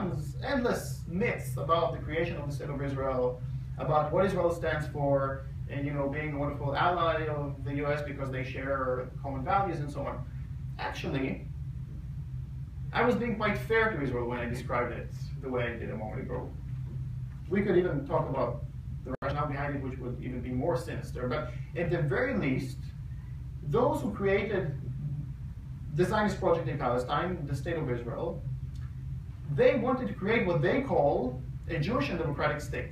runs endless myths about the creation of the state of Israel, about what Israel stands for, and being a wonderful ally of the U.S. because they share common values and so on. Actually, I was being quite fair to Israel when I described it the way I did a moment ago. We could even talk about the rationale behind it, which would even be more sinister. But at the very least, those who created the Zionist project in Palestine, the State of Israel, they wanted to create what they call a Jewish and democratic state.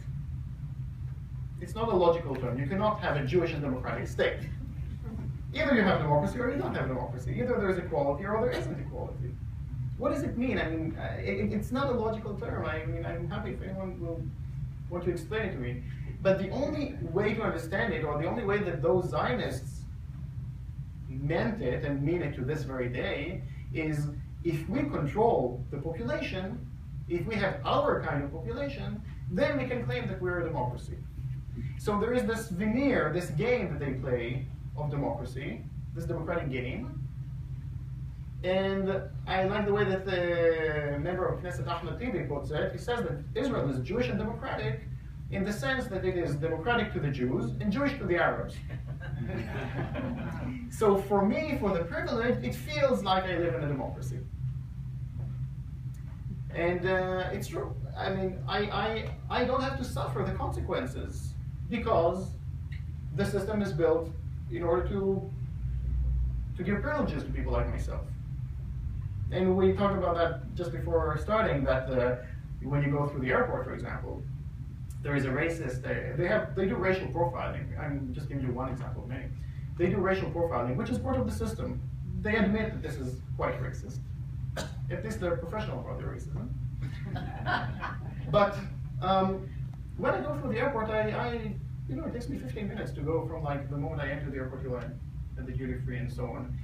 It's not a logical term. You cannot have a Jewish and democratic state. Either you have democracy or you don't have democracy. Either there's equality or there isn't equality. What does it mean? I mean, it's not a logical term. I mean, I'm happy if anyone will want to explain it to me. But the only way to understand it, or the only way that those Zionists meant it and mean it to this very day, is if we control the population, if we have our kind of population, then we can claim that we're a democracy. So there is this veneer, this game that they play of democracy, this democratic game. And I like the way that the member of Knesset Ahmed Tibi puts it. He says that Israel is Jewish and democratic in the sense that it is democratic to the Jews and Jewish to the Arabs. So for me, for the privilege, it feels like I live in a democracy. And it's true. I mean, I don't have to suffer the consequences because the system is built in order to give privileges to people like myself. And we talked about that just before starting, that when you go through the airport, for example, there is a racist, they do racial profiling. I'm just giving you one example of many. They do racial profiling, which is part of the system. They admit that this is quite racist. At least they're professional about their racism. But when I go through the airport, it takes me 15 minutes to go from like the moment I enter the airport till I'm at the duty free and so on.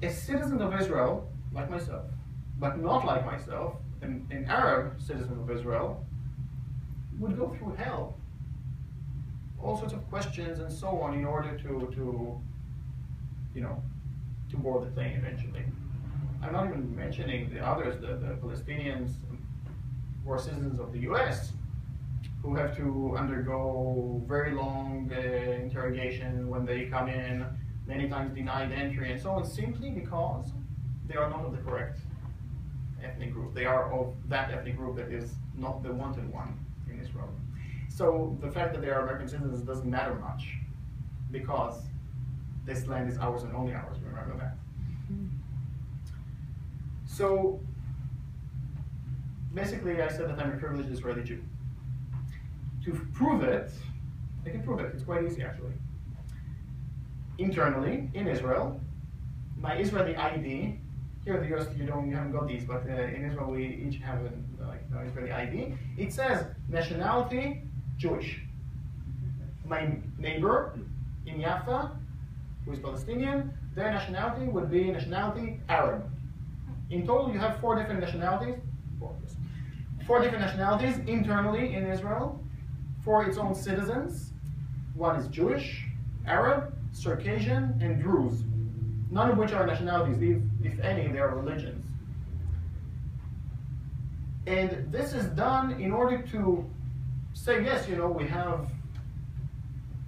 A citizen of Israel, like myself, but not like myself, an Arab citizen of Israel, would go through hell. All sorts of questions and so on in order to board the plane eventually. I'm not even mentioning the others, the Palestinians who are citizens of the US, who have to undergo very long interrogation when they come in, many times denied entry and so on, simply because they are not of the correct ethnic group. They are of that ethnic group that is not the wanted one in Israel. So the fact that they are American citizens doesn't matter much because this land is ours and only ours, remember that. So basically I said that I'm a privileged Israeli Jew. To prove it, I can prove it, it's quite easy actually. Internally, in Israel, my Israeli ID, here in the US you haven't got these, but in Israel we each have an Israeli ID. It says nationality, Jewish. My neighbor in Jaffa, who is Palestinian, their nationality would be nationality Arab. In total you have four different nationalities internally in Israel for its own citizens. One is Jewish, Arab, Circassian, and Druze. None of which are nationalities, if any, they are religions. And this is done in order to say, yes, we have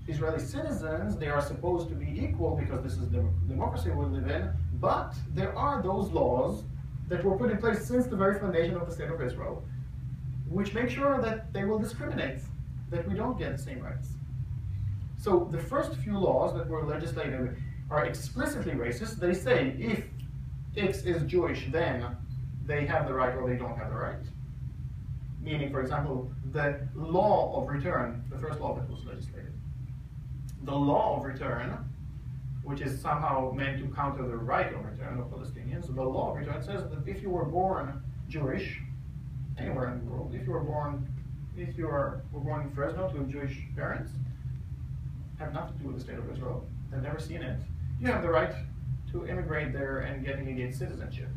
Israeli citizens, they are supposed to be equal because this is the democracy we live in, but there are those laws that were put in place since the very foundation of the State of Israel, which make sure that they will discriminate, that we don't get the same rights. So the first few laws that were legislated are explicitly racist. They say if X is Jewish, then they have the right or they don't have the right. Meaning, for example, the law of return, the first law that was legislated. The law of return, which is somehow meant to counter the right of return of Palestinians, the law of return says that if you were born Jewish, anywhere in the world, if you were born in Fresno to Jewish parents, have nothing to do with the State of Israel, have never seen it, you have the right to immigrate there and get immediate citizenship.